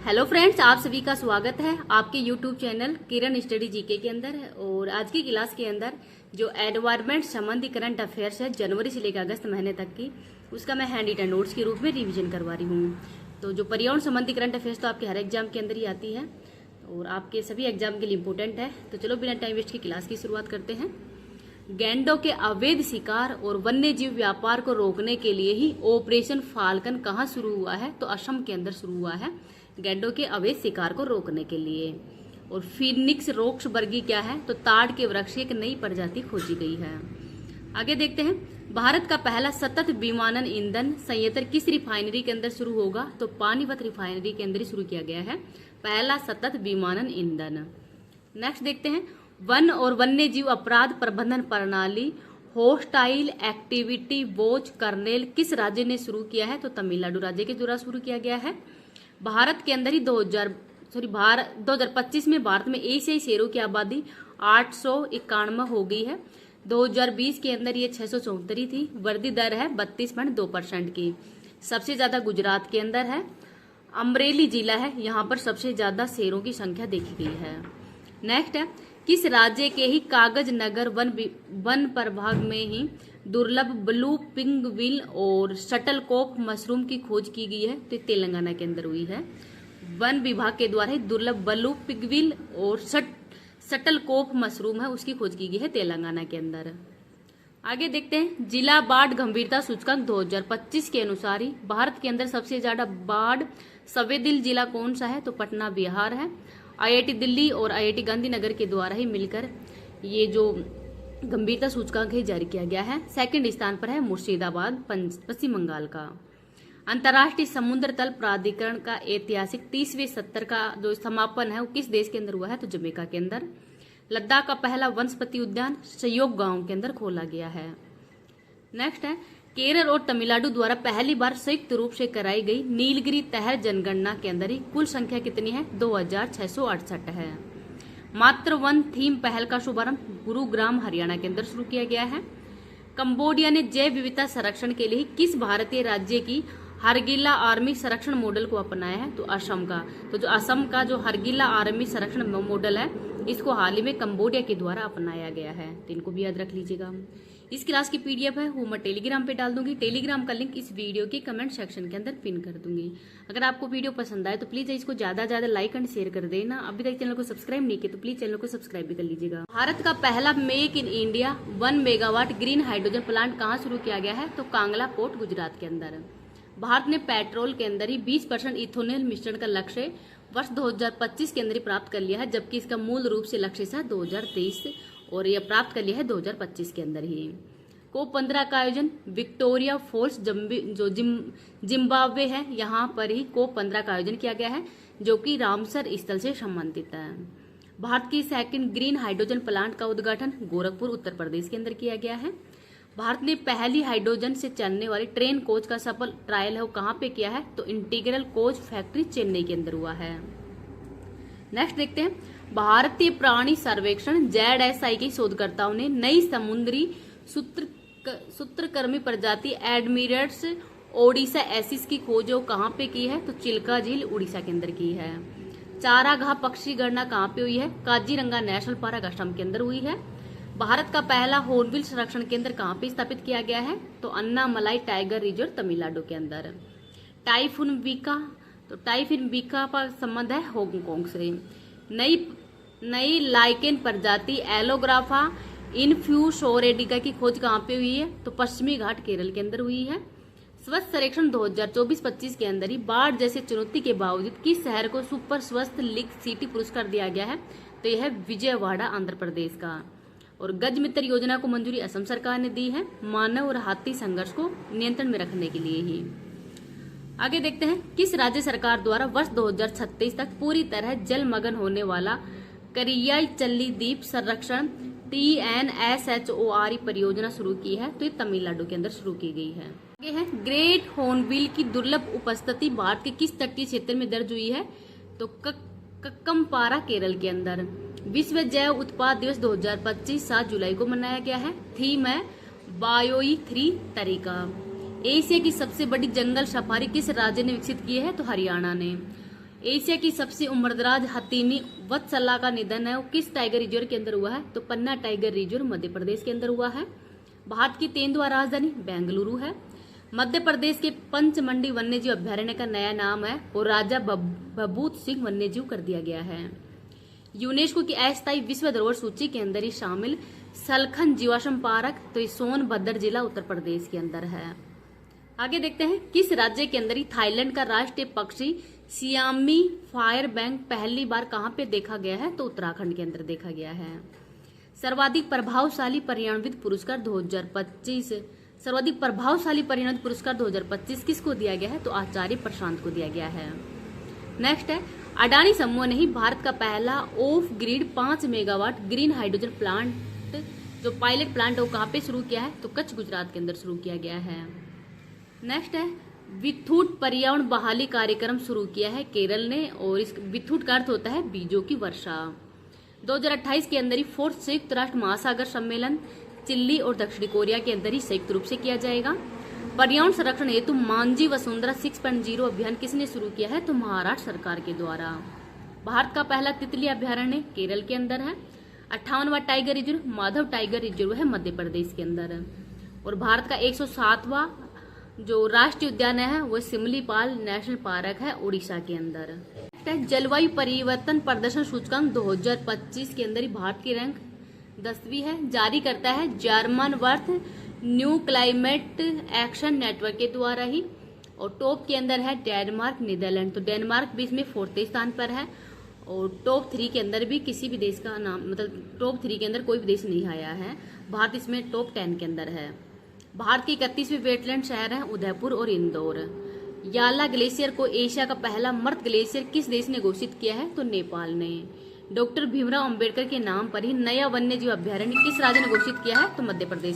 Hello friends, आप सभी का स्वागत है आपके यूट्यूब चैनल किरण स्टडी जीके के अंदर। और आज की क्लास के अंदर जो एनवायरमेंट संबंधी करंट अफेयर्स है जनवरी से लेकर अगस्त महीने तक की, उसका मैं हैंड रिटन नोट्स के रूप में रिवीजन करवा रही हूँ। तो जो पर्यावरण संबंधी करंट अफेयर्स तो आपके हर एग्जाम के अंदर ही आती है और आपके सभी एग्जाम के लिए इम्पोर्टेंट है। तो चलो बिना टाइम वेस्ट की क्लास की शुरुआत करते हैं। गैंडों के अवैध शिकार और वन्य जीव व्यापार को रोकने के लिए ही ऑपरेशन फाल्कन कहाँ शुरू हुआ है? तो असम के अंदर शुरू हुआ है, गैंडों के अवैध शिकार को रोकने के लिए। और फिनिक्स रोक्सबर्गी क्या है? तो ताड़ के वृक्ष की एक नई प्रजाति खोजी गई है। आगे देखते हैं, भारत का पहला सतत विमानन ईंधन संयंत्र किस रिफाइनरी के अंदर शुरू होगा? तो पानीपत रिफाइनरी के अंदर ही शुरू किया गया है पहला सतत विमानन ईंधन। नेक्स्ट देखते हैं, वन और वन्य जीव अपराध प्रबंधन प्रणाली होस्टाइल एक्टिविटी वॉच कर्नेल किस राज्य ने शुरू किया है? तो तमिलनाडु राज्य के द्वारा शुरू किया गया है। भारत के अंदर ही 2025 में भारत में एशियाई शेरों की आबादी 891 हो गई है। 2020 के अंदर ये 674 थी। वृद्धि दर है 32.2% की। सबसे ज्यादा गुजरात के अंदर है। अमरेली जिला है, यहाँ पर सबसे ज्यादा शेरों की संख्या देखी गई है। नेक्स्ट है, किस राज्य के ही कागज नगर वन प्रभाग में ही दुर्लभ ब्लू पिंगविल और शटलकॉक मशरूम की खोज की गई है? तो तेलंगाना के अंदर हुई है। वन विभाग के द्वारा ही दुर्लभ ब्लू पिंगविल और शटलकॉक मशरूम है, उसकी खोज की गई है तेलंगाना के अंदर। आगे देखते हैं, जिला बाढ़ गंभीरता सूचकांक 2025 के अनुसार ही भारत के अंदर सबसे ज्यादा बाढ़ संवेदनशील जिला कौन सा है? तो पटना बिहार है। आईआईटी दिल्ली और आईआईटी गांधीनगर के द्वारा ही मिलकर ये जो गंभीरता सूचकांक है जारी किया गया है। सेकंड स्थान पर है मुर्शिदाबाद पश्चिम बंगाल का। अंतर्राष्ट्रीय समुद्र तल प्राधिकरण का ऐतिहासिक 30वें सत्र का जो समापन है वो किस देश के अंदर हुआ है? तो जमैका के अंदर। लद्दाख का पहला वनस्पति उद्यान सहयोग गांव के अंदर खोला गया है। नेक्स्ट है, केरल और तमिलनाडु द्वारा पहली बार संयुक्त रूप से कराई गई नीलगिरी तहर जनगणना के अंदर ही कुल संख्या कितनी है? 2668 है। मात्र वन थीम पहल का शुभारंभ गुरुग्राम हरियाणा के अंदर शुरू किया गया है। कंबोडिया ने जैव विविधता संरक्षण के लिए किस भारतीय राज्य की हरगिला आर्मी संरक्षण मॉडल को अपनाया है? तो असम का। तो जो असम का जो हरगिला आर्मी संरक्षण मॉडल है, इसको हाल ही में कंबोडिया के द्वारा अपनाया गया है। तो इनको भी याद रख लीजिएगा। इस क्लास की पीडीएफ है वो मैं टेलीग्राम पे डाल दूंगी। टेलीग्राम का लिंक इस वीडियो के कमेंट सेक्शन के अंदर पिन कर दूंगी। अगर आपको वीडियो पसंद आए तो प्लीज इसको ज्यादा लाइक एंड शेयर कर देना। अभी तक चैनल को सब्सक्राइब नहीं किया तो प्लीज चैनल को सब्सक्राइब भी कर लीजिएगा। भारत का पहला make in India 1 megawatt green hydrogen plant कहाँ शुरू किया गया है? तो कांगला पोर्ट गुजरात के अंदर। भारत ने पेट्रोल के अंदर ही 20% इथेनॉल मिश्रण का लक्ष्य वर्ष 2025 के अंदर ही प्राप्त कर लिया है, जबकि इसका मूल रूप से लक्ष्य था 2023 और यह प्राप्त कर लिया है 2025 के अंदर ही। COP15 का आयोजन विक्टोरिया फॉल्स जो जिम्बाब्वे है, यहाँ पर ही COP15 का आयोजन किया गया है, जो कि रामसर स्थल से संबंधित है। भारत की सेकंड ग्रीन हाइड्रोजन प्लांट का उद्घाटन गोरखपुर उत्तर प्रदेश के अंदर किया गया है। भारत ने पहली हाइड्रोजन से चलने वाली ट्रेन कोच का सफल ट्रायल है वो कहाँ पे किया है? तो इंटीग्रल कोच फैक्ट्री चेन्नई के अंदर हुआ है। नेक्स्ट देखते हैं, भारतीय प्राणी सर्वेक्षण ZSI के शोधकर्ताओं ने नई समुद्री सूत्रकृमि प्रजाति एडमिरट्स ओडिशा एसिस की खोज कहाँ पे की है? तो चिल्का झील उड़ीसा के अंदर की है। चारागाह पक्षी गणना कहाँ पे हुई है? काजीरंगा नेशनल पार्क असम के अंदर हुई है। भारत का पहला हॉर्नबिल संरक्षण केंद्र कहाँ पे स्थापित किया गया है? तो अन्नामलाई टाइगर रिजर्व तमिलनाडु के अंदर। टाइफून बीका का संबंध है हांगकांग से। नई लाइकेन प्रजाति एलोग्राफा इन्फ्यूसोरेडिका की खोज कहाँ पे हुई है? तो पश्चिमी घाट केरल के अंदर हुई है। स्वच्छ सर्वेक्षण 2024-25 के अंदर ही बाढ़ जैसे चुनौती के बावजूद किस शहर को सुपर स्वच्छ लीग सिटी पुरस्कार दिया गया है? तो यह है विजयवाड़ा आंध्र प्रदेश का। और गज मित्र योजना को मंजूरी असम सरकार ने दी है, मानव और हाथी संघर्ष को नियंत्रण में रखने के लिए ही। आगे देखते हैं, किस राज्य सरकार द्वारा वर्ष 2036 तक पूरी तरह जलमग्न होने वाला करियाई चल्ली द्वीप संरक्षण TNSHORE परियोजना शुरू की है? तो ये तमिलनाडु के अंदर शुरू की गई है। आगे है, ग्रेट हॉर्नबिल की दुर्लभ उपस्थिति भारत के किस तटीय क्षेत्र में दर्ज हुई है? तो कक्कमपारा केरल के अंदर। विश्व जैव उत्पाद दिवस 2025 7 जुलाई को मनाया गया है। थीम है बायोई 3 तरीका। एशिया की सबसे बड़ी जंगल सफारी किस राज्य ने विकसित की है? तो हरियाणा ने। एशिया की सबसे उम्रदराज हथिनी वत्सला का निधन है वो किस टाइगर रिजर्व के अंदर हुआ है? तो पन्ना टाइगर रिजर्व मध्य प्रदेश के अंदर हुआ है। भारत की तेंदुआ राजधानी बेंगलुरु है। मध्य प्रदेश के पंचमंडी वन्यजीव अभ्यारण्य का नया नाम है और राजा भभूत सिंह वन्यजीव कर दिया गया है। यूनेस्को की अस्थायी विश्व धरोहर सूची के अंदर ही शामिल सलखन जीवाश्म पार्क, तो ये सोनभद्र जिला उत्तर प्रदेश के अंदर है। आगे देखते हैं किस राज्य के अंदर ही थाईलैंड का राष्ट्रीय पक्षी सियामी फायर बैंक पहली बार कहां पे देखा गया है? तो उत्तराखंड के अंदर देखा गया है। सर्वाधिक प्रभावशाली पर्यावरणविद पुरस्कार 2025, सर्वाधिक प्रभावशाली पर्यावरण पुरस्कार 2025 किसको दिया गया है? तो आचार्य प्रशांत को दिया गया है। नेक्स्ट है अडानी समूह ने ही भारत का पहला of grid 5 megawatt green hydrogen plant, जो पायलट प्लांट है वो कहाँ पे शुरू किया है? तो कच्छ गुजरात के अंदर शुरू किया गया है। नेक्स्ट है विथुट पर्यावरण बहाली कार्यक्रम शुरू किया है केरल ने, और इस विथुट का अर्थ होता है बीजों की वर्षा। 2028 के अंदर ही 4th संयुक्त राष्ट्र महासागर सम्मेलन चिल्ली और दक्षिण कोरिया के अंदर ही संयुक्त रूप से किया जाएगा। पर्यावरण संरक्षण हेतु मांझी वसुंधरा 6.0 अभियान किसने शुरू किया है? तो महाराष्ट्र सरकार के द्वारा। भारत का पहला तितली अभ्यारण्य केरल के अंदर है। 58वां tiger reserve Madhav tiger reserve है मध्य प्रदेश के अंदर। और भारत का 107वां जो राष्ट्रीय उद्यान है वो सिमलीपाल नेशनल पार्क है उड़ीसा के अंदर। जलवायु परिवर्तन प्रदर्शन सूचकांक 2025 के अंदर ही भारत की रैंक 10वीं है। जारी करता है German worth new climate action network के द्वारा ही। और टॉप के अंदर है डेनमार्क नीदरलैंड, तो डेनमार्क भी इसमें 4th स्थान पर है। और टॉप 3 के अंदर भी किसी भी देश का नाम, मतलब टॉप 3 के अंदर कोई भी देश नहीं आया है। भारत इसमें टॉप 10 के अंदर है। भारत के 31वें वेटलैंड शहर हैं उदयपुर और इंदौर। याला ग्लेशियर को एशिया का पहला मर्द ग्लेशियर किस देश ने घोषित किया है? तो नेपाल ने। डॉक्टर भीमराव अंबेडकर के नाम पर ही नया वन्यजीव अभ्यारण्य किस राज्य ने घोषित किया है? तो मध्य प्रदेश।